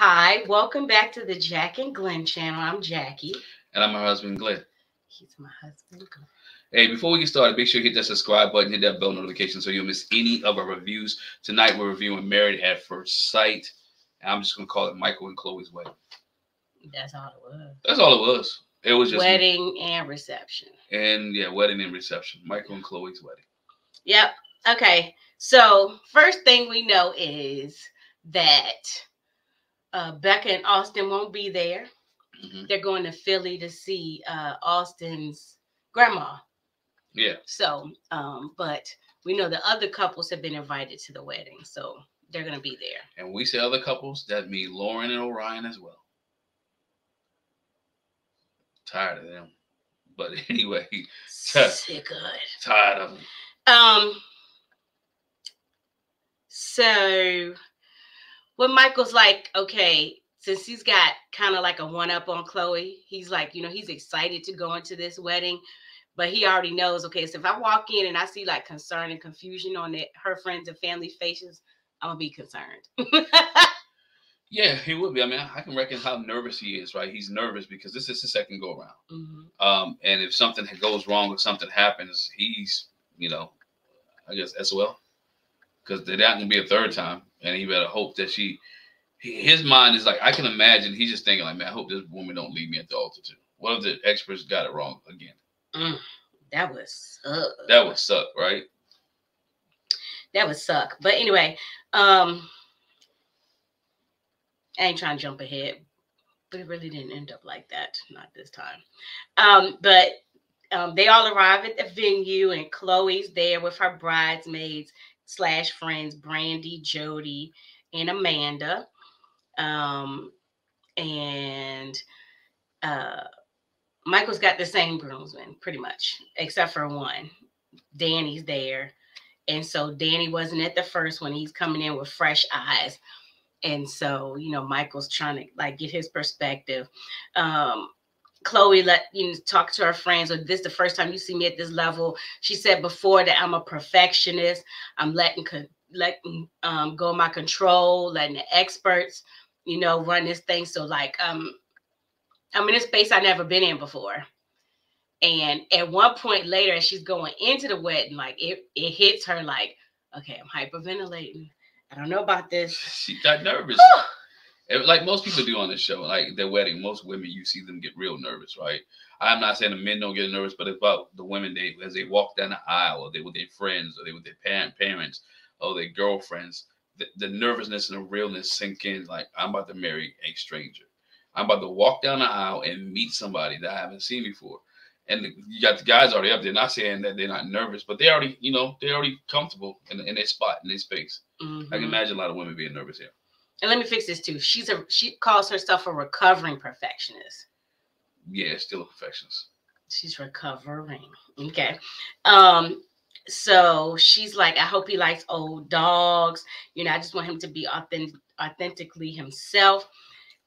Hi, welcome back to the Jack and Glenn channel. I'm Jackie. And I'm her husband, Glenn. He's my husband, Glenn. Hey, before we get started, make sure you hit that subscribe button, hit that bell notification so you don't miss any of our reviews. Tonight, we're reviewing Married at First Sight. And I'm just going to call it Michael and Chloe's wedding. That's all it was. That's all it was. It was just wedding and reception. And yeah, wedding and reception. Michael and Chloe's wedding. Yep. Okay. So first thing we know is that Becca and Austin won't be there. Mm-hmm. They're going to Philly to see Austin's grandma. Yeah. So, but we know the other couples have been invited to the wedding, so they're going to be there. And we say other couples, that means Lauren and Orion as well. Tired of them. But anyway. Sick of it. Tired of them. So when Michael's like, okay, since he's got kind of like a one-up on Chloe, he's like, he's excited to go into this wedding, but he already knows, okay, so if I walk in and I see like concern and confusion on her friends and family's faces, I'm gonna be concerned. Yeah, he would be. I mean, I can reckon how nervous he is, right? He's nervous because this is his second go around. Mm-hmm. And if something goes wrong or something happens, he's, I guess SOL. Because they're not going to be a third time. And he better hope that his mind is like, I can imagine he's just thinking like, man, I hope this woman don't leave me at the altar too. What if the experts got it wrong again? That would suck. That would suck, right? That would suck. But anyway, I ain't trying to jump ahead, but it really didn't end up like that. Not this time. But they all arrive at the venue, and Chloe's there with her bridesmaids / friends, Brandy, Jody, and Amanda. And Michael's got the same groomsmen, pretty much, except for one. Danny's there. And so Danny wasn't at the first one. He's coming in with fresh eyes. And so, Michael's trying to like get his perspective. Chloe talk to her friends, or this is the first time you see me at this level. She said before that I'm a perfectionist. I'm letting go of my control, letting the experts, run this thing. So like, I'm in a space I've never been in before. And at one point later, as she's going into the wedding, like it hits her like, okay, I'm hyperventilating. I don't know about this. She got nervous. Like most people do on this show, like their wedding, most women, you see them get real nervous, right? I'm not saying the men don't get nervous, but it's about the women, as they walk down the aisle, or they with their friends, or they with their parents, or their girlfriends, the nervousness and the realness sink in. Like, I'm about to marry a stranger. I'm about to walk down the aisle and meet somebody that I haven't seen before. And you got the guys already up there, not saying that they're not nervous, but they already, they're already comfortable in their spot, in their space. Mm-hmm. I can imagine a lot of women being nervous here. And let me fix this too. She calls herself a recovering perfectionist. Yeah, still a perfectionist. She's recovering. Okay. So she's like, I hope he likes old dogs. I just want him to be authentically himself.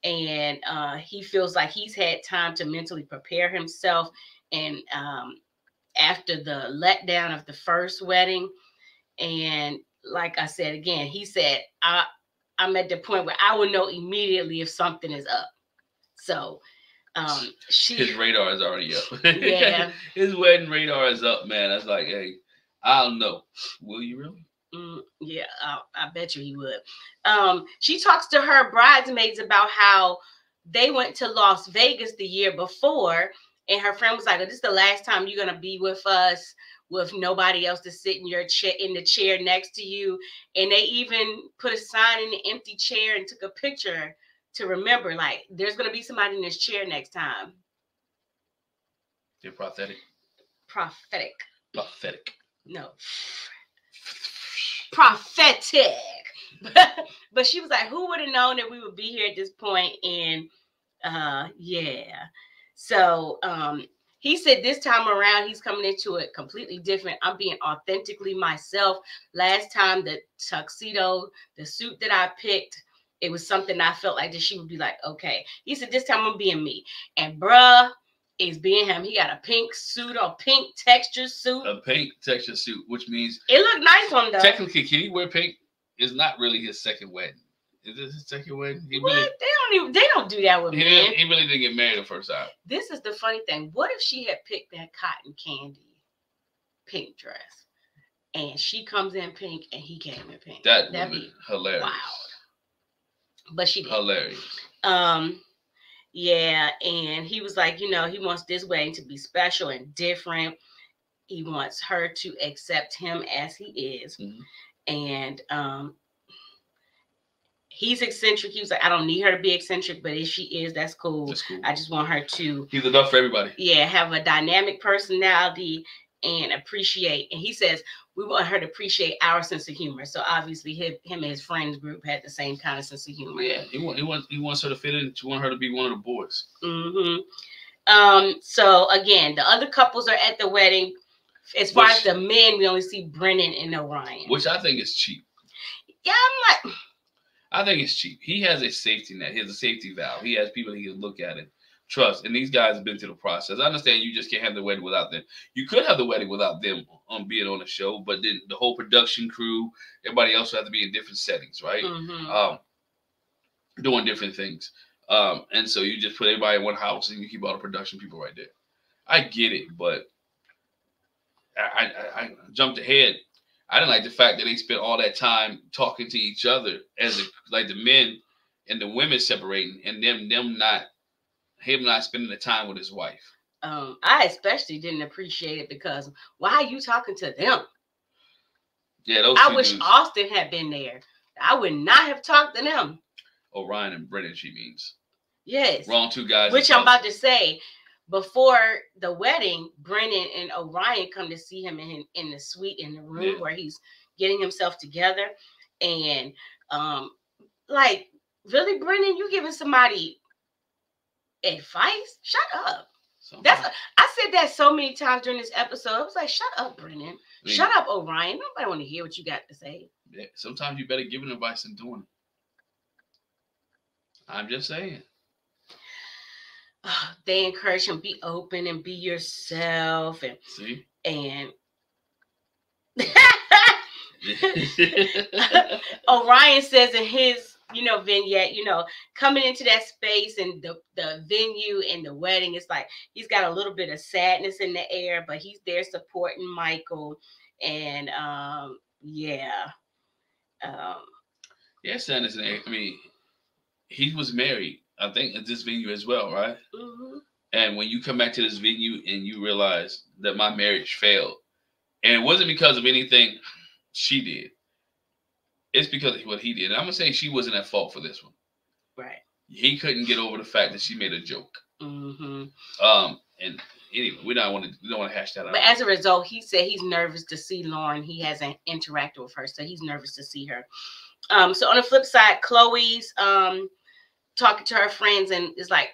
And he feels like he's had time to mentally prepare himself. And after the letdown of the first wedding, and like I said again, he said, I'm at the point where I will know immediately if something is up. So his radar is already up. Yeah. His wedding radar is up, man. That's like, hey, I'll know. Will you really? Yeah, I bet you he would. She talks to her bridesmaids about how they went to Las Vegas the year before, and her friend was like, oh, this is the last time you're gonna be with us, with nobody else to sit in the chair next to you. And they even put a sign in the empty chair and took a picture to remember, like, there's going to be somebody in this chair next time. You're prophetic. Prophetic. Prophetic. No. Prophetic. But she was like, who would have known that we would be here at this point? And yeah. So, he said this time around, he's coming into it completely different. I'm being authentically myself. Last time, the tuxedo, the suit that I picked, it was something I felt like that she would be like, okay. He said, this time I'm being me. And bruh is being him. He got a pink suit, or pink texture suit. A pink texture suit, which means... It looked nice on him, though. Technically, can he wear pink? It's not really his second wedding. Is this his second wedding? What? They don't do that with men. He really didn't get married the first time. This is the funny thing. What if she had picked that cotton candy pink dress, and she comes in pink and he came in pink? That'd be hilarious. Wild. But she did. Hilarious. Yeah, and he was like, he wants this wedding to be special and different. He wants her to accept him as he is. And he's eccentric. He was like, I don't need her to be eccentric, but if she is, that's cool. I just want her to. He's enough for everybody. Yeah, have a dynamic personality and appreciate. And he says, we want her to appreciate our sense of humor. So obviously him and his friends group had the same kind of sense of humor. Yeah, he wants her to fit in. He wants her to be one of the boys. So again, the other couples are at the wedding. As far as the men, we only see Brennan and Orion. Which I think is cheap. Yeah, I'm like... I think it's cheap. He has a safety net. He has a safety valve. He has people he can look at and trust. And these guys have been through the process. I understand you just can't have the wedding without them. You could have the wedding without them being on the show, but then the whole production crew, everybody else will have to be in different settings, right? Doing different things. And so you just put everybody in one house and you keep all the production people right there. I get it, but I jumped ahead. I didn't like the fact that they spent all that time talking to each other like the men and the women separating, and him not spending the time with his wife. I especially didn't appreciate it because why are you talking to them? Yeah, I wish Austin had been there. I would not have talked to them. Orion and Brennan, she means. Yes. Wrong two guys. Which I'm about to say. Before the wedding, Brennan and Orion come to see him in the suite in the room where he's getting himself together. And like, really, Brennan, you giving somebody advice? Shut up. I said that so many times during this episode. I was like, shut up, Brennan. Shut up, Orion. Nobody want to hear what you got to say. Yeah, sometimes you better give an advice than doing it. I'm just saying. They encourage him, be open and be yourself. And see? And Orion says in his, vignette, coming into that space and the venue and the wedding, it's like he's got a little bit of sadness in the air, but he's there supporting Michael. And sadness in the air. I mean, he was married, I think, at this venue as well, right? And when you come back to this venue and you realize that my marriage failed, and it wasn't because of anything she did, it's because of what he did. And I'm gonna say she wasn't at fault for this one. Right. He couldn't get over the fact that she made a joke. And anyway, we don't want to hash that out. But as a result, he said he's nervous to see Lauren. He hasn't interacted with her, so he's nervous to see her. So on the flip side, Chloe's talking to her friends, and it's like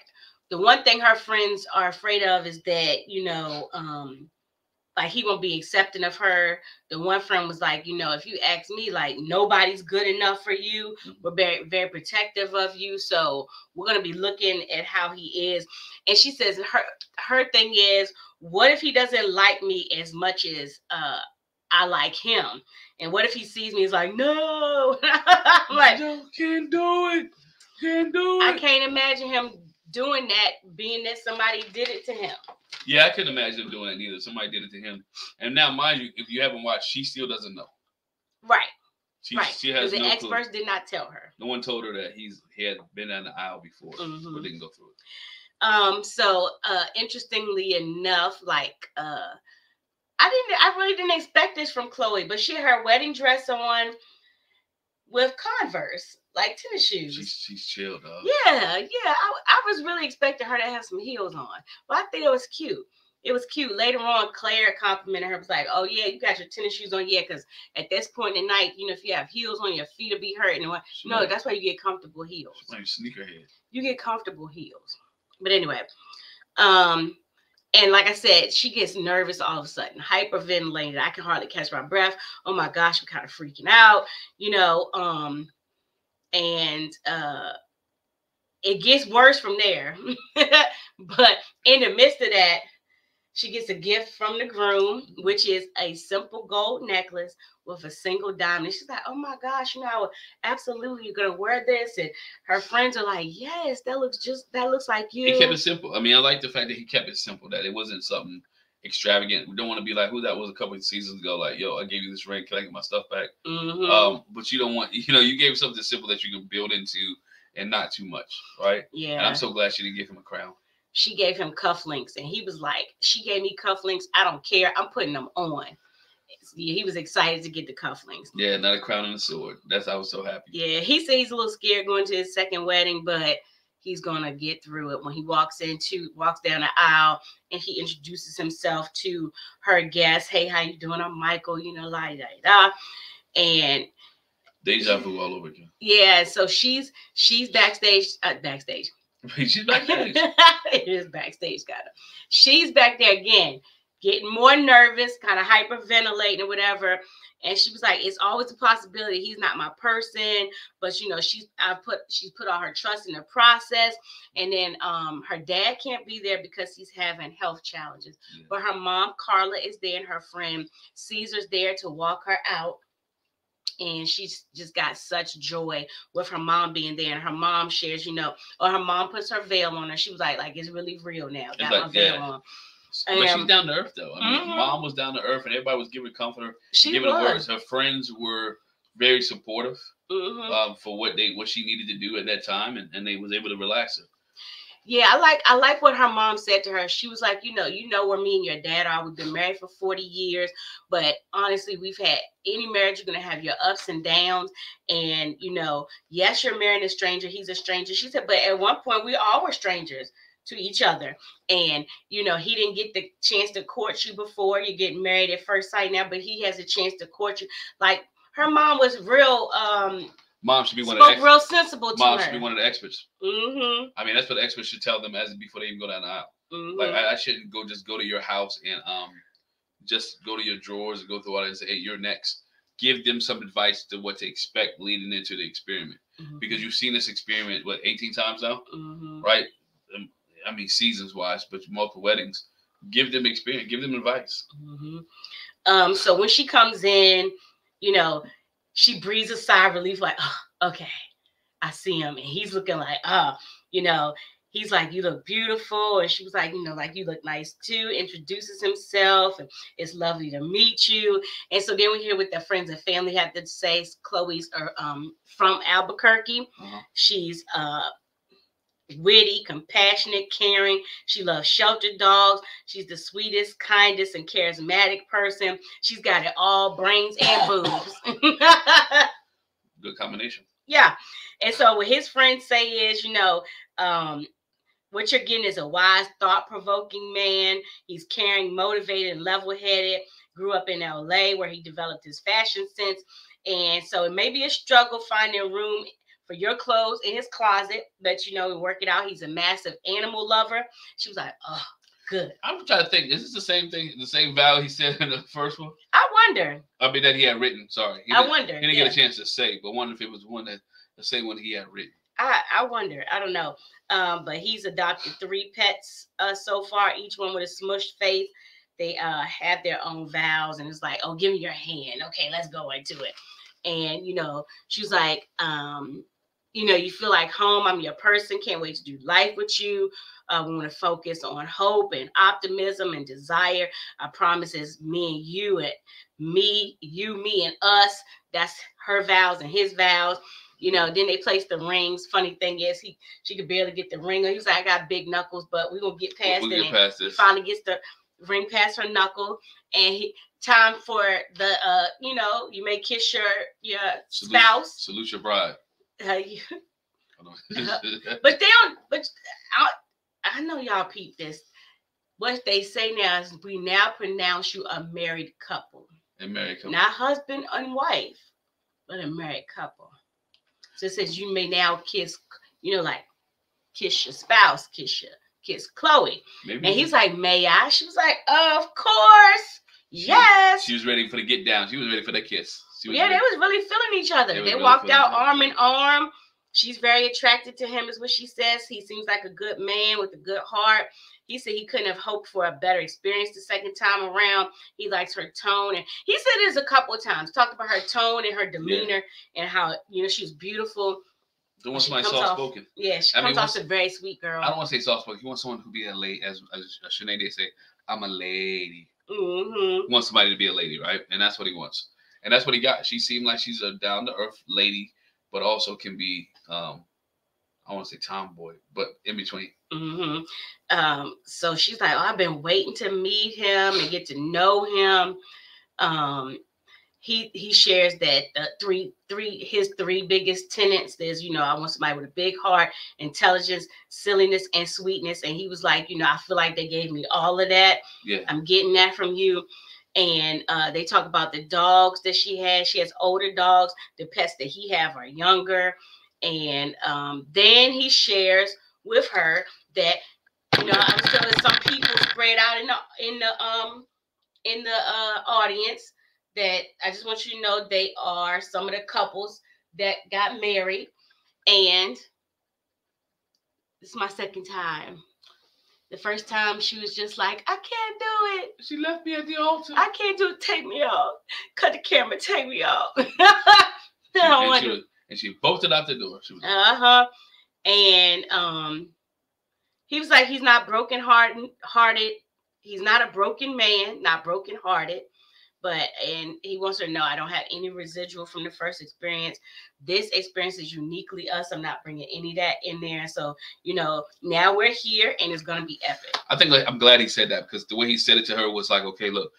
the one thing her friends are afraid of is that, like he won't be accepting of her. The one friend was like, if you ask me, like nobody's good enough for you. We're very, very protective of you. So we're going to be looking at how he is. And she says her thing is, what if he doesn't like me as much as I like him? And what if he sees me, he's like, no. I'm like, can't do it. Can't do it. I can't imagine him doing that, being that somebody did it to him. Yeah, I couldn't imagine him doing that either. Somebody did it to him. And now, mind you, if you haven't watched, she still doesn't know. Right. She has the no experts clue. did not tell her. No one told her that he had been down the aisle before, but didn't go through it. So interestingly enough, like I really didn't expect this from Chloe, but she had her wedding dress on with Converse, like tennis shoes. She's chill, dog. Yeah. I was really expecting her to have some heels on, but I think it was cute. It was cute. Later on, Claire complimented her, was like, "Oh yeah, you got your tennis shoes on, yeah, because at this point in the night, if you have heels on, your feet will be hurting. No, that's why you get comfortable heels. Like sneakerhead. You get comfortable heels. But anyway, and like I said, she gets nervous all of a sudden, hyperventilated. I can hardly catch my breath. Oh my gosh, I'm kind of freaking out, and it gets worse from there. But in the midst of that, She gets a gift from the groom, which is a simple gold necklace with a single diamond. She's like, oh my gosh, absolutely, you're gonna wear this. And her friends are like, yes, that looks like you. He kept it simple. I mean, I like the fact that he kept it simple, that it wasn't something extravagant. We don't want to be like who that was a couple of seasons ago, like, yo, I gave you this ring, can I get my stuff back? But you don't want, you gave something simple that you can build into and not too much, right? Yeah. And I'm so glad she didn't give him a crown. She gave him cufflinks, and he was like, she gave me cufflinks. I don't care. I'm putting them on. He was excited to get the cufflinks. Yeah, not a crown and a sword. I was so happy. Yeah, he said he's a little scared going to his second wedding, but he's going to get through it. When he walks down the aisle and he introduces himself to her guests. Hey, how you doing? I'm Michael, and deja vu all over again. Yeah, so she's backstage. She's backstage. It is backstage, got her. She's back there again, getting more nervous, kind of hyperventilating or whatever. And she was like, "It's always a possibility he's not my person." But she's put all her trust in the process. And then her dad can't be there because he's having health challenges. Yeah. But her mom, Carla, is there, and her friend Caesar's there to walk her out. And she's just got such joy with her mom being there. And her mom shares, or her mom puts her veil on her. She was like it's really real now. Got my veil on. But she's down to earth, though. I mean, Mom was down to earth, and everybody was giving comfort, giving her words. Her friends were very supportive for what she needed to do at that time, and they was able to relax her. Yeah, I like what her mom said to her. She was like, you know where me and your dad are. We've been married for 40 years, but honestly, we've had any marriage. You're gonna have your ups and downs, and yes, you're marrying a stranger. He's a stranger. She said, but at one point, we all were strangers to each other, and he didn't get the chance to court you before you get married at first sight now, but he has a chance to court you. Like her mom was real. Mom should be one of the real sensible. Mom to should her. be one of the experts. I mean, that's what the experts should tell them before they even go down the aisle. Like I shouldn't go to your house and just go to your drawers and go through all that and say, hey, you're next. Give them some advice to what to expect leading into the experiment, because you've seen this experiment 18 times now, right? I mean, seasons wise, but multiple weddings. Give them experience. Give them advice. So when she comes in, she breathes a sigh of relief, like, oh, okay, I see him. And he's looking like, he's like, you look beautiful. And she was like, like you look nice too. Introduces himself, and it's lovely to meet you. And so then we hear what their friends and family have to say. Chloe's from Albuquerque. She's witty, compassionate, caring. She loves shelter dogs. She's the sweetest, kindest, and charismatic person. She's got it all, brains and boobs. Good combination. Yeah. And so what his friends say is, what you're getting is a wise, thought-provoking man. He's caring, motivated, and level-headed. Grew up in LA where he developed his fashion sense. And so it may be a struggle finding room for your clothes in his closet, but we work it out. He's a massive animal lover. She was like, oh, good. I'm trying to think, is this the same thing, the same vow he said in the first one? I wonder. I mean, that he had written, sorry. I wonder. He didn't get a chance to say, but wonder if it was the same one he had written. I wonder. I don't know. But he's adopted 3 pets so far, each one with a smushed face. They have their own vows, and it's like, oh, give me your hand. Okay, let's go into it. And, she was like, you feel like home. I'm your person. Can't wait to do life with you. We want to focus on hope and optimism and desire. I promise it's me and you, and me, you, me, and us. That's her vows and his vows. Then they place the rings. Funny thing is, she could barely get the ring. He was like, I got big knuckles, but we're going to get past it. Get past this. He finally gets the ring past her knuckle, and time for the, you may kiss your spouse. Salute your bride. But I know y'all peep this. What they say now is we now pronounce you a married couple. A married couple. Not husband and wife, but a married couple. So it says you may now kiss, like kiss your spouse, kiss Chloe. Maybe. And he's like, may I? She was like, of course. Yes. She was ready for the get down. She was ready for the kiss. They was really feeling each other. They walked out arm in arm. She's very attracted to him, is what she says. He seems like a good man with a good heart. He said he couldn't have hoped for a better experience the second time around. He likes her tone. And he said this a couple of times, talked about her tone and her demeanor and how, she's beautiful. Don't want somebody soft-spoken. Yeah, she comes off a very sweet girl. I don't want to say soft-spoken. You want someone who be a lady, as Sinead did say, I'm a lady. Mm-hmm. He wants somebody to be a lady, right? And that's what he wants. And that's what he got. She seemed like she's a down-to-earth lady, but also can be, I want to say tomboy, but in between. Mm-hmm. So she's like, I've been waiting to meet him and get to know him. He shares that his three biggest tenets is, I want somebody with a big heart, intelligence, silliness, and sweetness. And he was like, I feel like they gave me all of that. Yeah. I'm getting that from you. And they talk about the dogs that she has. She has older dogs. The pets that he have are younger. And then he shares with her that, I'm still there's some people spread out in the audience that I just want you to know they are some of the couples that got married. And this is my second time. The first time she was just like, I can't do it. She left me at the altar. I can't do it. Take me off. Cut the camera. Take me off. And she bolted out the door. And he was like, he's not broken-hearted. He's not a broken man, not broken-hearted. And he wants her to know, I don't have any residual from the first experience. This experience is uniquely us. I'm not bringing any of that in there. So, now we're here and it's going to be epic. I think I'm glad he said that, because the way he said it to her was like, okay, look,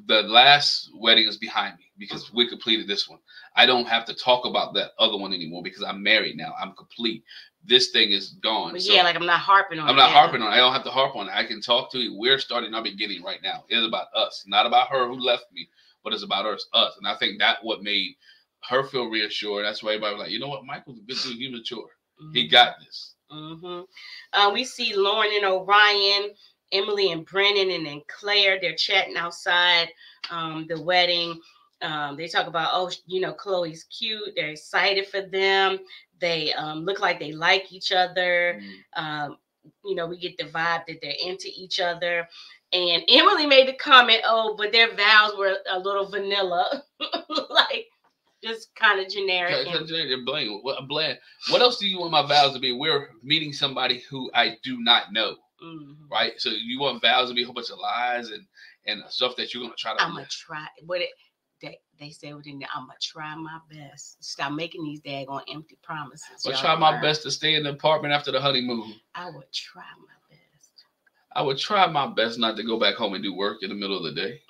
the last wedding is behind me because we completed this one. I don't have to talk about that other one anymore because I'm married now. I'm complete. This thing is gone. But yeah, I'm not harping on it. I'm not harping on it. I don't have to harp on it. I can talk to you. We're starting our beginning right now. It is about us, not about her who left me, but it's about us. And I think that what made her feel reassured. That's why everybody was like, you know what? Michael's a good dude. He's mature. Mm-hmm. He got this. Mm-hmm. We see Lauren and Orion, Emily and Brennan, and then Claire. They're chatting outside the wedding. They talk about, Chloe's cute. They're excited for them. They look like they like each other. We get the vibe that they're into each other. And Emily made the comment, but their vows were a little vanilla. Like, just kind of generic. They're bland. What else do you want my vows to be? We're meeting somebody who I do not know. Mm-hmm. Right? So you want vows to be a whole bunch of lies and stuff that you're going to try to... I'm going to try. They said within there, I'm going to try my best. Stop making these daggone empty promises. I'll try my best to stay in the apartment after the honeymoon. I would try my best. I would try my best not to go back home and do work in the middle of the day.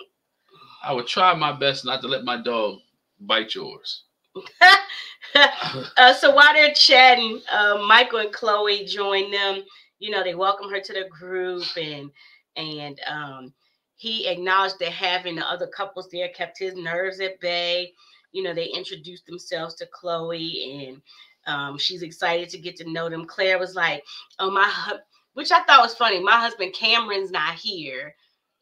I would try my best not to let my dog bite yours. So while they're chatting, Michael and Chloe join them. They welcome her to the group, and he acknowledged that having the other couples there kept his nerves at bay. They introduced themselves to Chloe, and she's excited to get to know them. Claire was like, which I thought was funny. My husband Cameron's not here.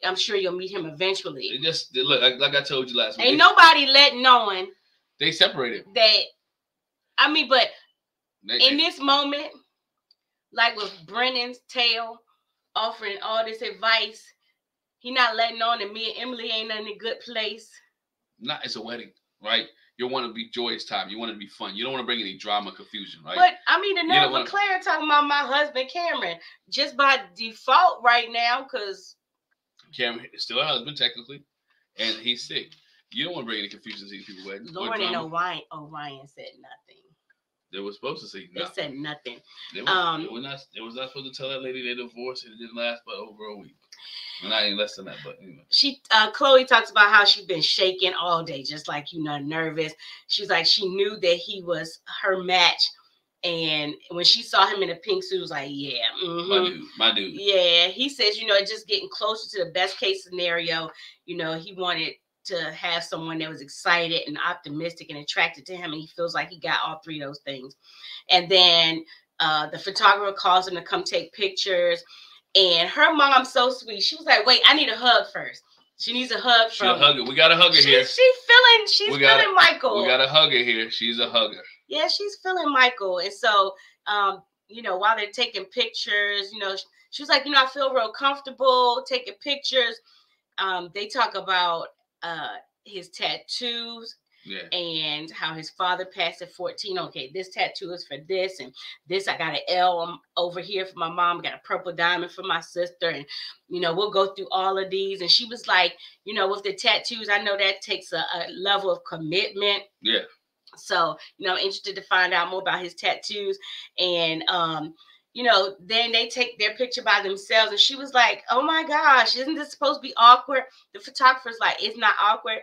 I'm sure you'll meet him eventually. It just look like I told you last week. Ain't nobody letting on. They separated. But in this moment, like with Brennan's tale, offering all this advice, he not letting on that me and Emily ain't in a good place. It's a wedding, right? You want to be joyous time. You want it to be fun. You don't want to bring any drama, confusion, right? But the nerve of Claire talking about my husband Cameron just by default right now, because Cameron is still a husband technically, and he's sick. You don't want to bring any confusion to these people's weddings. Lauren and Orion said nothing. They were supposed to say nothing. They said nothing. They were not supposed to tell that lady they divorced, and it didn't last but over a week. Not any less than that, but anyway. Chloe talks about how she's been shaking all day, just like nervous. She's like, she knew that he was her match, and when she saw him in a pink suit, was like, yeah, my dude. Yeah, he says, just getting closer to the best case scenario. He wanted to have someone that was excited and optimistic and attracted to him, and he feels like he got all three of those things. And then the photographer calls him to come take pictures. And her mom's so sweet. She was like, wait, I need a hug first. She needs a hug from... We got a hugger here. She's feeling Michael. We got a hugger here. She's a hugger. yeah, she's feeling Michael. And so, you know, while they're taking pictures, you know, she was like, you know, I feel real comfortable taking pictures. They talk about his tattoos. Yeah. And how his father passed at 14. Okay, this tattoo is for this, and this I got an L over here for my mom. I got a purple diamond for my sister, and you know we'll go through all of these. And she was like, you know, with the tattoos, I know that takes a level of commitment. Yeah. So you know, I'm interested to find out more about his tattoos. And you know, then they take their picture by themselves, and she was like, "Oh my gosh, isn't this supposed to be awkward?" The photographer's like, "It's not awkward."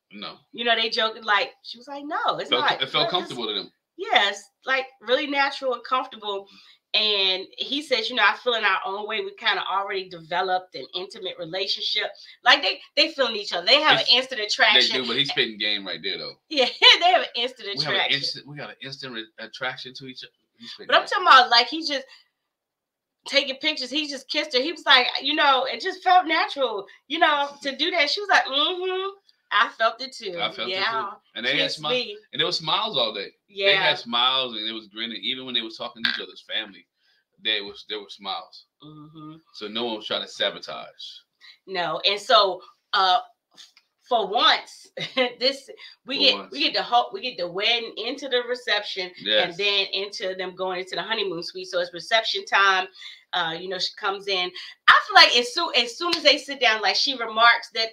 No. You know, they joking like, she was like, no, it's not. It felt comfortable to them. Yes, like really natural and comfortable. And he says, you know, I feel in our own way, we kind of already developed an intimate relationship. Like they feeling each other. They have an instant attraction. They do, but he's spitting game right there, though. Yeah, they have an instant attraction. We got an instant attraction to each other. But I'm talking about like he just taking pictures. He just kissed her. He was like, you know, it just felt natural, you know, to do that. She was like, mm-hmm. I felt it too. I felt it too. And they had smiles. And there was smiles all day. Yeah. They had smiles and it was grinning. Even when they was talking to each other's family, there were smiles. Mm-hmm. So no one was trying to sabotage. No. And so for once, we get the wedding into the reception, yes, and then into them going into the honeymoon suite. So it's reception time. You know, she comes in. I feel like as soon as they sit down, like she remarks that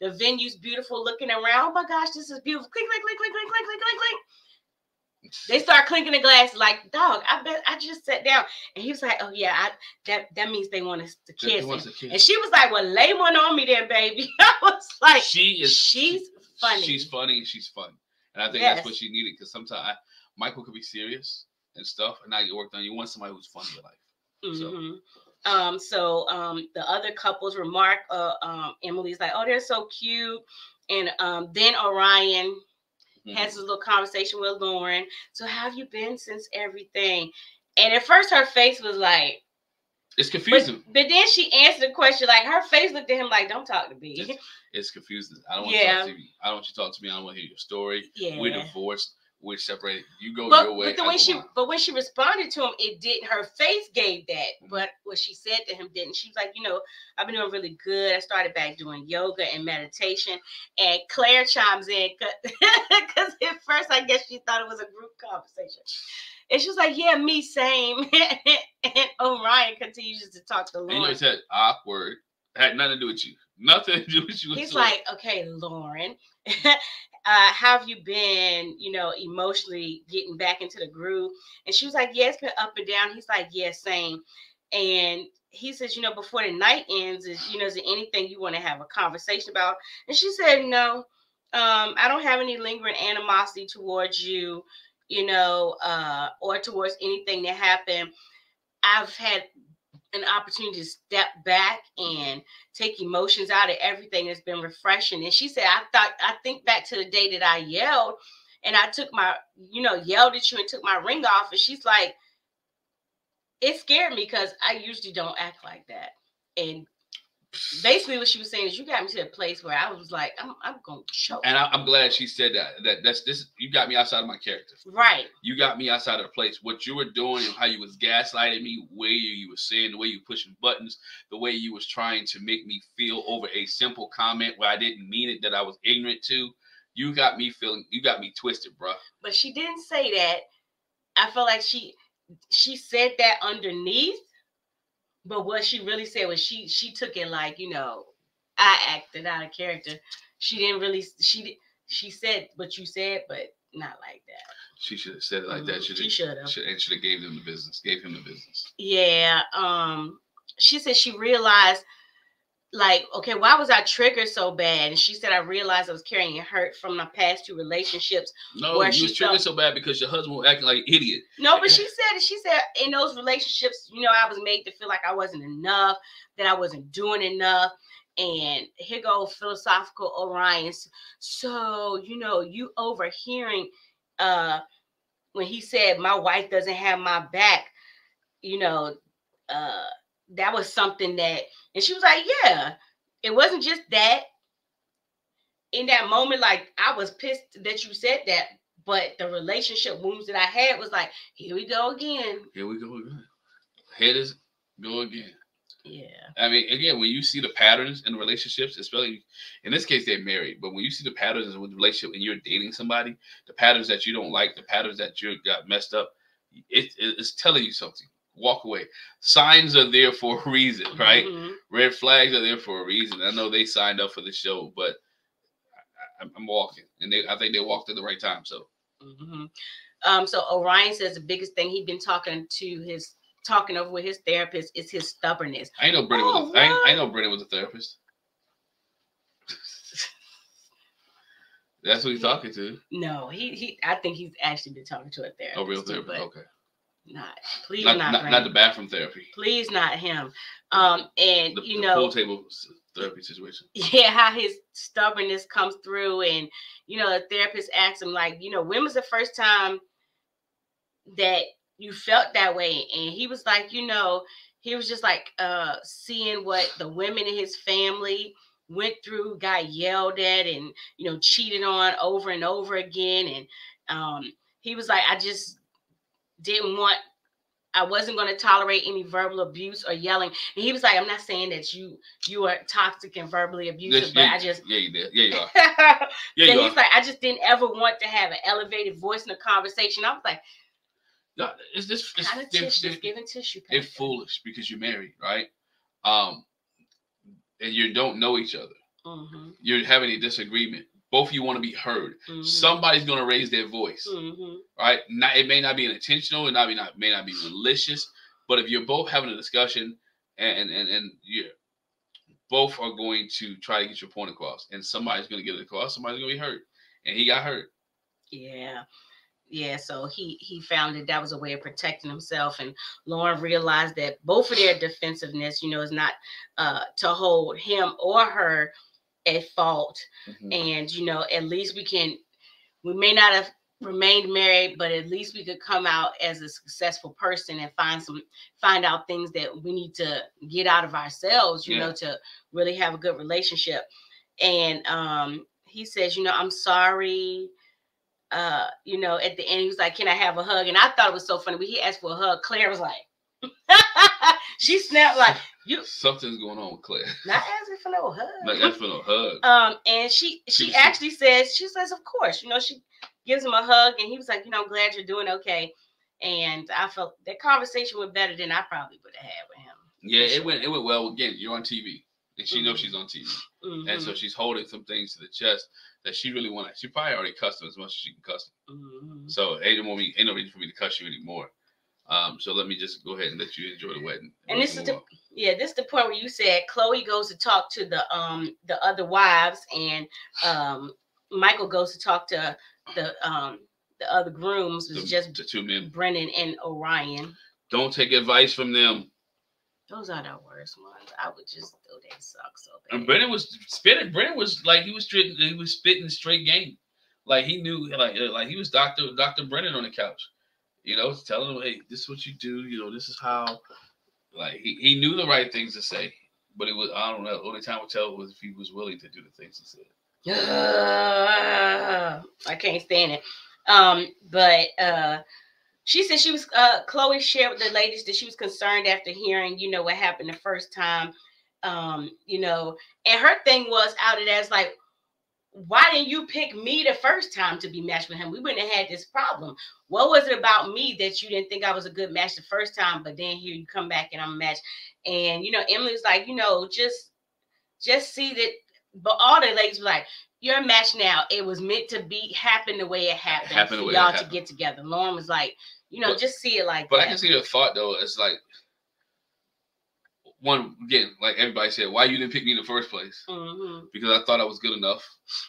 the venue's beautiful, looking around. Oh my gosh, this is beautiful. Clink, clink, clink, clink, clink, clink, clink, clink, clink. They start clinking the glass like, dog, I bet I just sat down. And he was like, oh yeah, that means they want us to kiss. And she was like, well, lay one on me then, baby. I was like, she's funny. She's funny and she's fun. And I think that's what she needed, because sometimes Michael could be serious and stuff, and now you work on. You want somebody who's fun in your life. Mm-hmm. So the other couples remark, Emily's like, oh, they're so cute. And then Orion has a little conversation with Lauren. So how have you been since everything? And at first her face was like, it's confusing. But then she answered the question, like her face looked at him like, don't talk to me. It's confusing. I don't want to talk to you. I don't want you to talk to me. I don't want to hear your story. Yeah. We're divorced. We're separated. You go your way. But when she responded to him, it didn't. Her face gave that. But what she said to him didn't. She was like, you know, I've been doing really good. I started back doing yoga and meditation. And Claire chimes in because at first I guess she thought it was a group conversation. And she was like, yeah, me, same. And Orion continues to talk to Lauren. And you said awkward. It had nothing to do with you. Nothing to do with you. He's like, okay, Lauren. How have you been, you know, emotionally getting back into the groove? And she was like, yeah, it's been up and down. He's like, yeah, same. And he says, you know, before the night ends, is there anything you want to have a conversation about? And she said, no, I don't have any lingering animosity towards you, you know, or towards anything that happened. I've had an opportunity to step back and take emotions out of everything. That's been refreshing. And she said, I think back to the day that I yelled and I took yelled at you and took my ring off. And she's like, it scared me because I usually don't act like that. And basically what she was saying is, you got me to a place where I was like, I'm going to choke. And I'm glad she said that's you got me outside of my character. Right. You got me outside of the place. What you were doing and how you was gaslighting me, the way you were saying, the way you were pushing buttons, the way you was trying to make me feel over a simple comment where I didn't mean it, that I was ignorant to. You got me twisted, bro. But she didn't say that. I feel like she said that underneath. But what she really said was she took it like, you know, I acted out of character. She didn't really, she said what you said, but not like that. She should have said it like that. She should have. And should have gave him the business. Yeah. She said she realized, like, okay, why was I triggered so bad? And she said, I realized I was carrying hurt from my past 2 relationships. No, you was triggered so bad because your husband was acting like an idiot. No, but she said in those relationships, you know, I was made to feel like I wasn't enough, that I wasn't doing enough. And here go philosophical Orion. So, you know, you overhearing when he said, my wife doesn't have my back, you know, that was something that, and she was like, yeah, it wasn't just that. In that moment, like, I was pissed that you said that, But the relationship wounds that I had was like, here we go again. Here we go again. Here it is, go again. Yeah. I mean, again, when you see the patterns in relationships, especially in this case, they're married, but when you see the patterns in the relationship and you're dating somebody, the patterns that you don't like, the patterns that you got messed up, it's telling you something. Walk away. Signs are there for a reason, right? Mm-hmm. Red flags are there for a reason. I know they signed up for the show, but I'm walking, and I think they walked at the right time. So, So Orion says the biggest thing he's been talking over with his therapist is his stubbornness. I know Brennan I know Brennan was a therapist. That's what he's talking to. No, I think he's actually been talking to a therapist. A real therapist, okay. Not the bathroom therapy. Please, not him. And the pool table therapy situation. Yeah, how his stubbornness comes through, and the therapist asks him, like, when was the first time that you felt that way? And he was like, he was just like seeing what the women in his family went through, got yelled at, and cheated on over and over again. And he was like, I just I wasn't going to tolerate any verbal abuse or yelling. And he was like, I'm not saying that you are toxic and verbally abusive, but I just you did. Yeah, you are. Yeah, he's like, I just didn't ever want to have an elevated voice in a conversation. I was like, no, it's kind of tissue, giving tissue paper. It's foolish because you're married, right? And you don't know each other. Mm-hmm. You're having a disagreement. Both of you want to be heard. Mm-hmm. Somebody's going to raise their voice, right? It may not be intentional, it may not be malicious, but if you're both having a discussion and you're both are going to try to get your point across, and somebody's going to get it across, somebody's going to be hurt, and he got hurt. Yeah. So he found that was a way of protecting himself, and Lauren realized that both of their defensiveness, is not to hold him or her at fault. And at least we may not have remained married, but at least we could come out as a successful person and find out things that we need to get out of ourselves, to really have a good relationship. And he says, I'm sorry. At the end he was like, can I have a hug? And I thought it was so funny when he asked for a hug. Claire was like, she snapped like, something's going on with Claire. Not asking for no hug. Not asking for no hug. And she actually says, of course, she gives him a hug, and he was like, I'm glad you're doing okay. And I felt that conversation went better than I probably would have had with him. Yeah, it went well. Again, you're on TV, and she knows she's on TV, and so she's holding some things to the chest that she really wanted. She probably already cussed him as much as she can cuss him. So ain't no reason for me to cuss you anymore. So let me just go ahead and let you enjoy the wedding. And this is the point where you said Chloe goes to talk to the other wives, and Michael goes to talk to the other grooms. It's just the two men, Brennan and Orion. Don't take advice from them. Those are the worst ones. I would just they suck so bad. And Brennan was spitting. Brennan was like he was spitting straight game. Like he knew, like he was Dr. Brennan on the couch. Telling him, hey, this is what you do. This is how. Like he knew the right things to say, but it was, I don't know. The only time would tell was if he was willing to do the things he said. I can't stand it. But she said she was. Chloe shared with the ladies that she was concerned after hearing, what happened the first time. And her thing was outed as like, why didn't you pick me the first time to be matched with him? We wouldn't have had this problem. What was it about me that you didn't think I was a good match the first time, but then here you come back and I'm a match? And, Emily was like, just see that. But all the ladies were like, you're a match now. It was meant to happen the way it happened for y'all to get together. Lauren was like, just see it like that. But I can see the thought, though. It's like, one, again, like everybody said, why you didn't pick me in the first place? Because I thought I was good enough,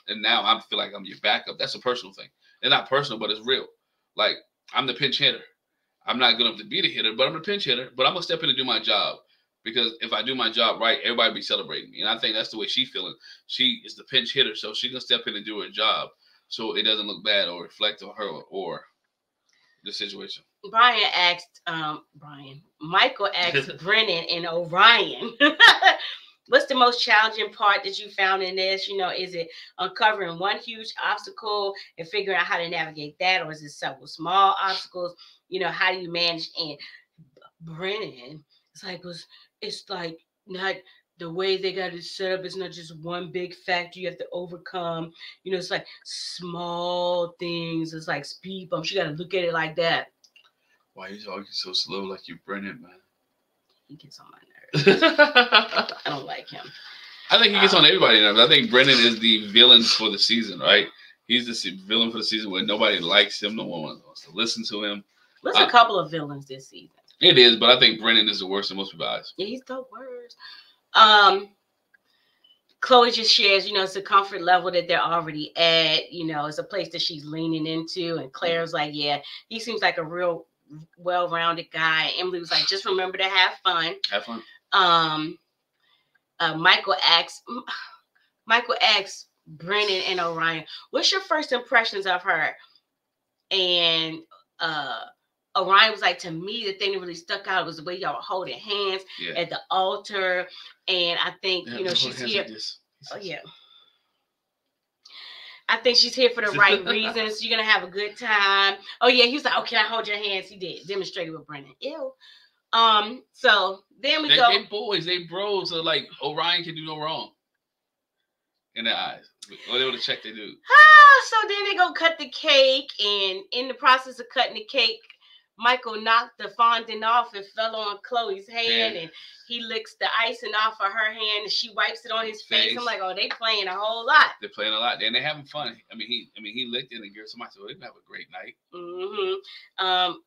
and now I feel like I'm your backup. That's a personal thing. It's not personal, but it's real. Like, I'm the pinch hitter. I'm not good enough to be the hitter, but I'm the pinch hitter. But I'm going to step in and do my job, because if I do my job right, everybody will be celebrating me. And I think that's the way she's feeling. She is the pinch hitter, so she's going to step in and do her job so it doesn't look bad or reflect on her or the situation. Michael asked Brennan and Orion, what's the most challenging part that you found in this? You know, is it uncovering one huge obstacle and figuring out how to navigate that, or is it several small obstacles? You know, how do you manage? And Brennan, it's like not the way they got it set up. It's not just one big factor you have to overcome. You know, it's like small things. It's like speed bumps. You got to look at it like that. Why are you talking so slow like you Brennan, man? He gets on my nerves. I don't like him. I think he gets on everybody nerves. I think Brennan is the villain for the season, right? He's the villain for the season where nobody likes him. No one wants to listen to him. There's a couple of villains this season. It is, but I think Brennan is the worst in most people's eyes. Yeah, he's the worst. Chloe just shares, you know, it's a comfort level that they're already at. You know, it's a place that she's leaning into. And Claire's like, yeah, he seems like a real well-rounded guy. Emily was like, just remember to have fun. Have fun. Michael asks Brennan and Orion, what's your first impressions of her? And Orion was like, to me, the thing that really stuck out was the way y'all were holding hands at the altar. And I think, you know, she's here. Like oh, yeah. I think she's here for the right reasons. You're going to have a good time. Oh, yeah. He was like, oh, can I hold your hands? He did. Demonstrated with Brennan. Ew. So then we go. They boys. They bros. So, like, Orion can do no wrong in their eyes. Or they would have checked their dude. So then they go cut the cake. And in the process of cutting the cake, Michael knocked the fondant off and fell on Chloe's hand, and he licks the icing off of her hand, and she wipes it on his face. I'm like, oh, they playing a whole lot. They're playing a lot, and they're having fun. I mean, he licked it and gave somebody, so they're gonna have a great night.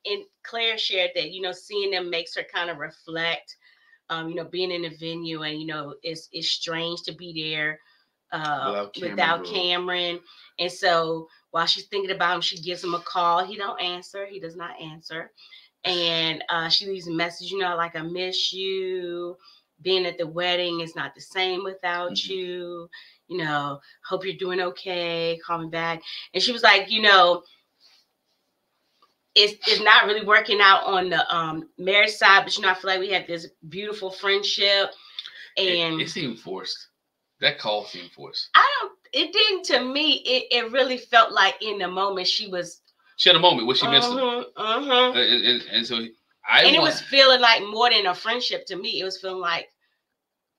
And Claire shared that, you know, seeing them makes her kind of reflect. You know, being in the venue, and you know, it's strange to be there without Cameron. And so while she's thinking about him, she gives him a call. He don't answer. He does not answer. And she leaves a message, you know, like, I miss you. Being at the wedding is not the same without you. You know, hope you're doing okay. Call me back. And she was like, you know, it's not really working out on the marriage side, but you know, I feel like we had this beautiful friendship. And it seemed forced. That call seemed forced. It didn't to me. It really felt like in the moment she had a moment where she missed him. And so it was feeling like more than a friendship to me. It was feeling like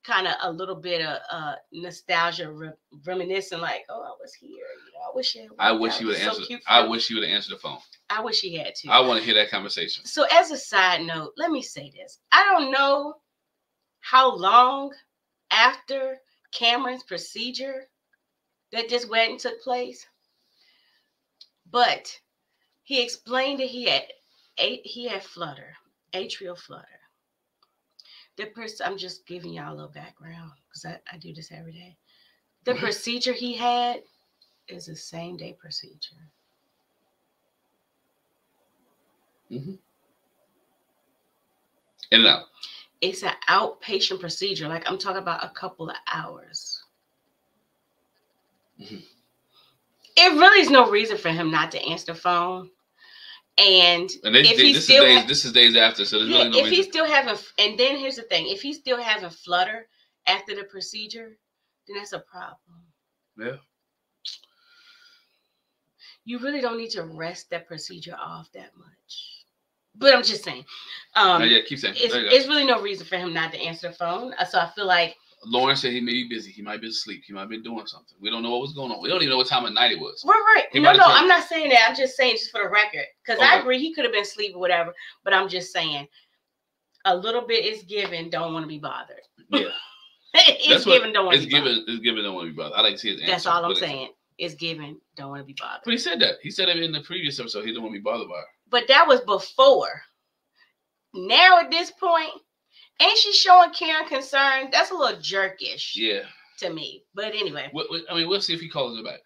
kind of a little bit of nostalgia, reminiscing, like, oh, I was here. You know, I wish he would have answered. I wish he would have answered the phone. I wish he had to. I want to hear that conversation. So as a side note, let me say this. I don't know how long after Cameron's procedure that this wedding took place, but he explained that he had flutter, atrial flutter. The person, I'm just giving y'all a little background because I do this every day. The procedure he had is a same day procedure. In and out. It's an outpatient procedure. Like, I'm talking about a couple of hours. It really is no reason for him not to answer the phone. And this is days after, so there's really no if reason. he's still having, and then here's the thing, if he's still having flutter after the procedure, then that's a problem. Yeah. You really don't need to rest that procedure off that much. But I'm just saying. Keep saying. It's really no reason for him not to answer the phone. So I feel like Lauren said he may be busy. He might be asleep. He might be doing something. We don't know what was going on. We don't even know what time of night it was. Right. No, I'm not saying that. I'm just saying, just for the record, because I agree he could have been asleep or whatever. But I'm just saying, a little bit is given. Don't want to be bothered. Yeah. It's given. Don't want to be bothered. It's given. Don't want to be bothered. I like to see his answer. That's all I'm saying. It's given. Don't want to be bothered. But he said that. He said it in the previous episode. He don't want to be bothered by her. But that was before. Now at this point, ain't she showing Karen concern? That's a little jerkish. Yeah. To me. But anyway. We'll see if he calls her back.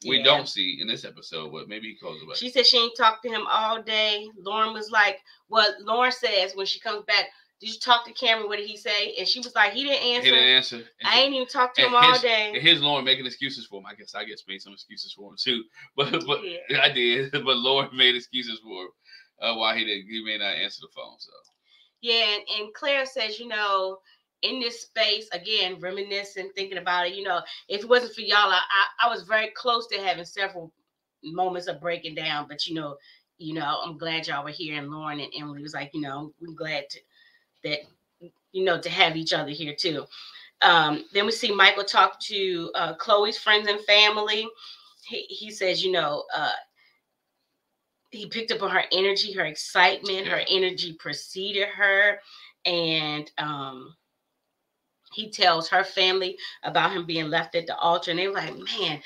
We don't see in this episode, but maybe he calls her back. She said she ain't talked to him all day. Lauren was like, what Lauren says when she comes back, did you talk to Cameron? What did he say? And she was like, he didn't answer. He didn't answer. I ain't even talked to him all day. And here's Lauren making excuses for him. I guess made some excuses for him too. But I did. But Lauren made excuses for him. Why he may not answer the phone. So yeah, and Claire says, you know, in this space, again, reminiscing, thinking about it, if it wasn't for y'all, I was very close to having several moments of breaking down, but I'm glad y'all were here, and Lauren and Emily was like, we're glad to have each other here too. Then we see Michael talk to Chloe's friends and family. He says, he picked up on her energy, her excitement, her energy preceded her, and he tells her family about him being left at the altar, and they were like, man,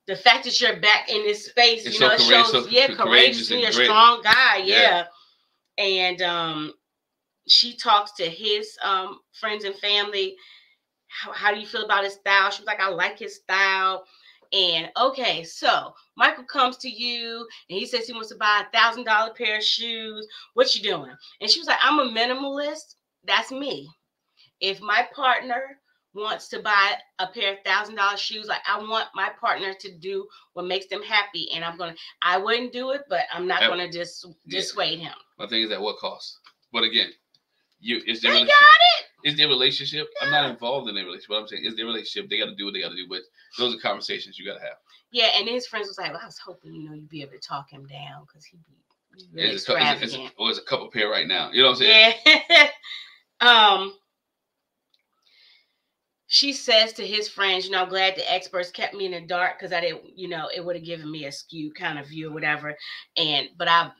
the fact that you're back in this space, it's it shows, courageous, you're a strong guy, and she talks to his friends and family. How do you feel about his style? She was like, I like his style. And okay, so Michael comes to you and he says he wants to buy $1,000 pair of shoes. What you doing? And she was like, I'm a minimalist. That's me. If my partner wants to buy a pair of $1,000 shoes, like, I want my partner to do what makes them happy. And I wouldn't do it, but I'm not going to dissuade him. My thing is at what cost? But again, it's their relationship. Yeah. I'm not involved in their relationship. What I'm saying is their relationship. They got to do what they got to do. But those are conversations you got to have. Yeah, and his friends was like, well, I was hoping, you'd be able to talk him down because he'd be really extravagant. It's a couple pair right now. You know what I'm saying? Yeah. She says to his friends, I'm glad the experts kept me in the dark because I didn't, it would have given me a skewed kind of view or whatever. But I've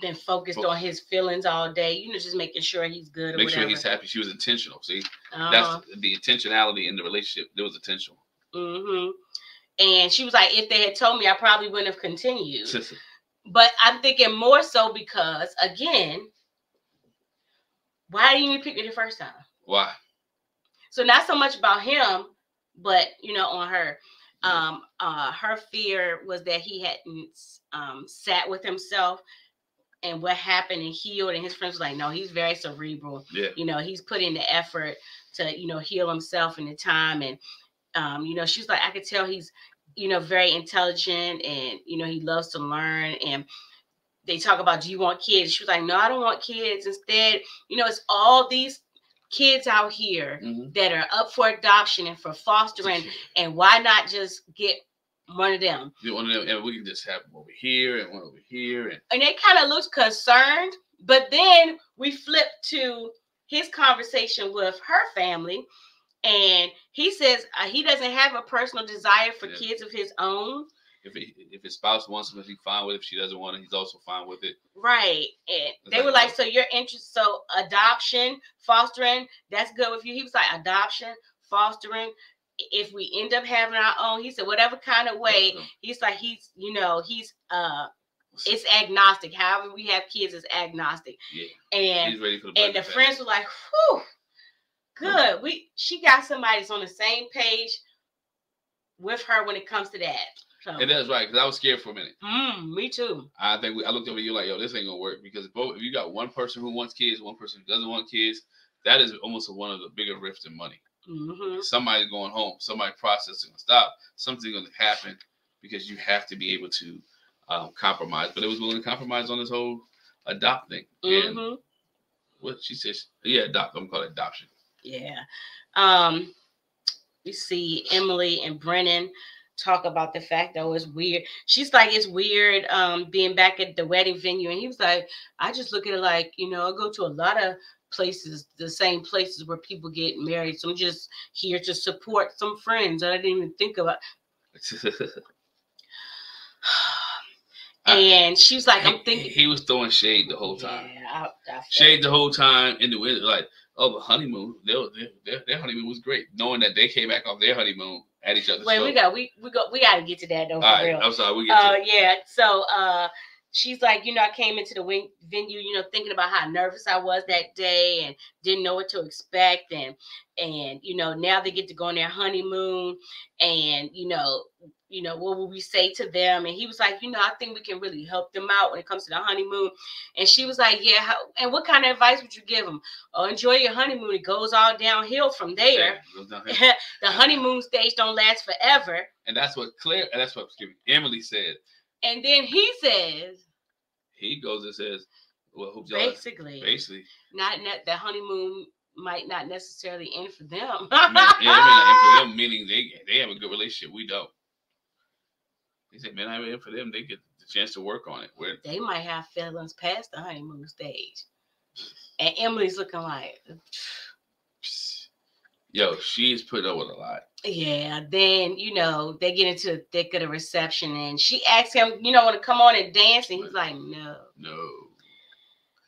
been focused on his feelings all day, just making sure he's good or Make whatever. Sure he's happy. She was intentional. See, that's the intentionality in the relationship. There was intentional. Mm-hmm. And she was like, if they had told me, I probably wouldn't have continued. But I'm thinking more so because, again, why didn't you pick me the first time? Why? So not so much about him, but, on her. Her fear was that he hadn't sat with himself and what happened and healed. And his friends was like, no, he's very cerebral. Yeah. He's put in the effort to, heal himself in the time. And, she's like, I could tell he's, very intelligent and, he loves to learn. And they talk about, do you want kids? She was like, no, I don't want kids. Instead, it's all these kids out here that are up for adoption and for fostering. And why not just get one of them? And we can just have one over here and one over here. And they kind of looks concerned. But then we flip to his conversation with her family. And he says he doesn't have a personal desire for kids of his own. If his spouse wants him, he's fine with it. If she doesn't want it, he's also fine with it. Right. And they were like, so you're interested, so adoption, fostering, that's good with you. He was like, adoption, fostering, if we end up having our own, he said, whatever kind of way, he's like, he's it's agnostic. However we have kids is agnostic. Yeah. And he's ready for the friends were like, whew, good. She got somebody that's on the same page with her when it comes to that. So. And that's right, because I was scared for a minute. Me too. I think I looked over you like, yo, this ain't gonna work, because if you got one person who wants kids, one person who doesn't want kids, that is almost one of the bigger rifts in money. Somebody's going home, somebody processing gonna stop, something's gonna happen, because you have to be able to compromise. But it was willing to compromise on this whole adopt thing. And what she says, adopt. I'm calling it adoption. Yeah. We see Emily and Brennan talk about the fact that it was weird. She's like, it's weird being back at the wedding venue. And he was like, I just look at it like, I go to a lot of places, the same places where people get married. So I'm just here to support some friends that I didn't even think about. And she was like, I'm thinking. He was throwing shade the whole time. Yeah, shade the whole time in the winter. Like, oh, the honeymoon. Their honeymoon was great. Knowing that they came back off their honeymoon at each other's. Wait, we got to get to that though. For real. I'm sorry. We get to it. Yeah. So she's like, I came into the venue, thinking about how nervous I was that day and didn't know what to expect. And now they get to go on their honeymoon and, what will we say to them? And he was like, I think we can really help them out when it comes to the honeymoon. And she was like, yeah. And what kind of advice would you give them? Oh, enjoy your honeymoon. It goes all downhill from there. The honeymoon stage don't last forever. And that's what Emily said. And then he says, he goes and says, well, basically, not the honeymoon might not necessarily end for them. Yeah, they may not end for them, meaning they have a good relationship. We don't. They say, man, I mean, for them, they get the chance to work on it. They might have feelings past the honeymoon stage. And Emily's looking like, yo, she's put up with a lot. Yeah. Then, they get into the thick of the reception and she asks him, want to come on and dance. And he's like, no.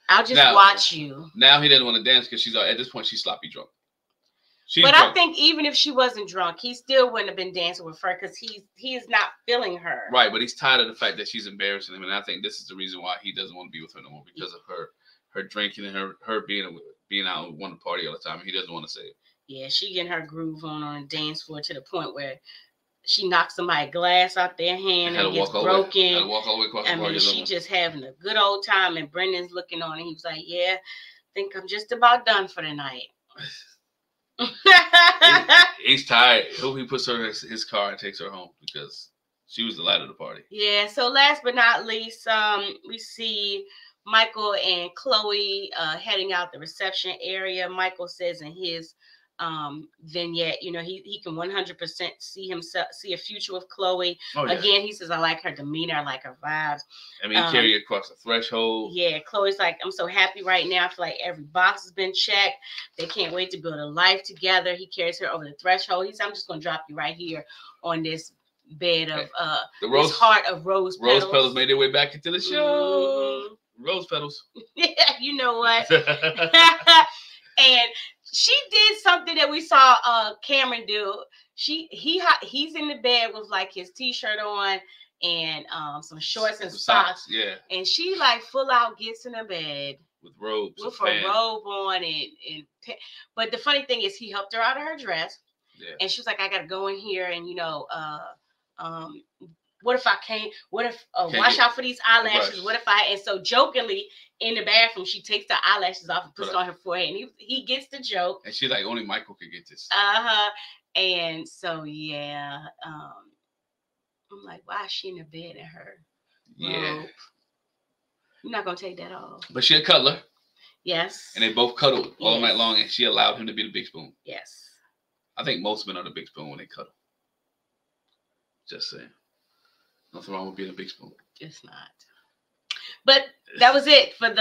I'll just watch you. Now he doesn't want to dance because at this point, she's sloppy drunk. But drunk. I think even if she wasn't drunk, he still wouldn't have been dancing with her because he is not feeling her. Right, but he's tired of the fact that she's embarrassing him, and I think this is the reason why he doesn't want to be with her no more, because of her drinking and her being out and wanting to party all the time. And he doesn't want to say it. Yeah, she getting her groove on the dance floor to the point where she knocks somebody's glass out their hand and gets broken. Had to walk all the way across the party. She just having a good old time, and Brendan's looking on, and he was like, "Yeah, I think I'm just about done for the night." He's tired. He puts her in his car and takes her home because she was the light of the party. Yeah. So last but not least, we see Michael and Chloe heading out the reception area. Michael says in his vignette, he can 100% see a future with Chloe. Oh, yeah. Again, he says, I like her demeanor, I like her vibes. I mean, carry her across the threshold. Yeah, Chloe's like, I'm so happy right now. I feel like every box has been checked. They can't wait to build a life together. He carries her over the threshold. He says, I'm just going to drop you right here on this bed of this heart of rose petals. Rose petals made their way back into the show. Mm-hmm. Rose petals. Yeah, you know what? And she did something that we saw Cameron do. He's in the bed with like his t-shirt on and some shorts and socks. Yeah. And she like full out gets in the bed with robes, with her robe on but the funny thing is he helped her out of her dress. Yeah. And she was like, I gotta go in here and what if I can't? What if watch out for these eyelashes? What if and so jokingly in the bathroom she takes the eyelashes off and puts it on her forehead, and he gets the joke. And she's like, only Michael could get this. And so yeah, I'm like, why is she in the bed in her robe? You're not gonna take that off. But she a cuddler. Yes. And they both cuddled all night long, and she allowed him to be the big spoon. Yes. I think most men are the big spoon when they cuddle. Just saying. Nothing wrong with being a big spoon. It's not. But that was it for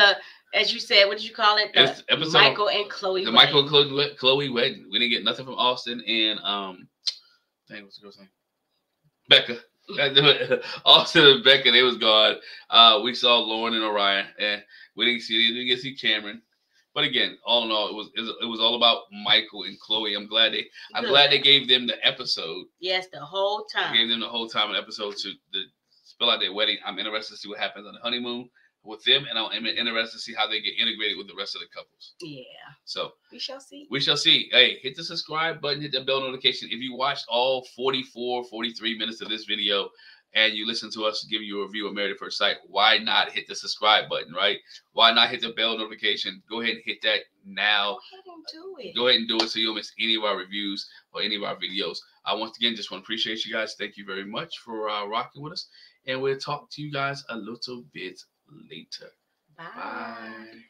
as you said, what did you call it? The episode Michael and Chloe. The Michael and Chloe wedding. We didn't get nothing from Austin and what's the girl's name? Becca. Austin and Becca, they was gone. We saw Lauren and Orion, and we didn't get to see Cameron. But again, all in all, it was all about Michael and Chloe. I'm glad they gave them the episode. Yes, the whole time. Gave them the whole time an episode to spell out their wedding. I'm interested to see what happens on the honeymoon with them, and I'm interested to see how they get integrated with the rest of the couples. Yeah. So we shall see. We shall see. Hey, hit the subscribe button, hit the bell notification. If you watched all 43 minutes of this video and you listen to us give you a review of Married at First Sight, why not hit the subscribe button, right? Why not hit the bell notification? Go ahead and hit that now. Go ahead and do it so you don't miss any of our reviews or any of our videos. Once again, just want to appreciate you guys. Thank you very much for rocking with us. And we'll talk to you guys a little bit later. Bye.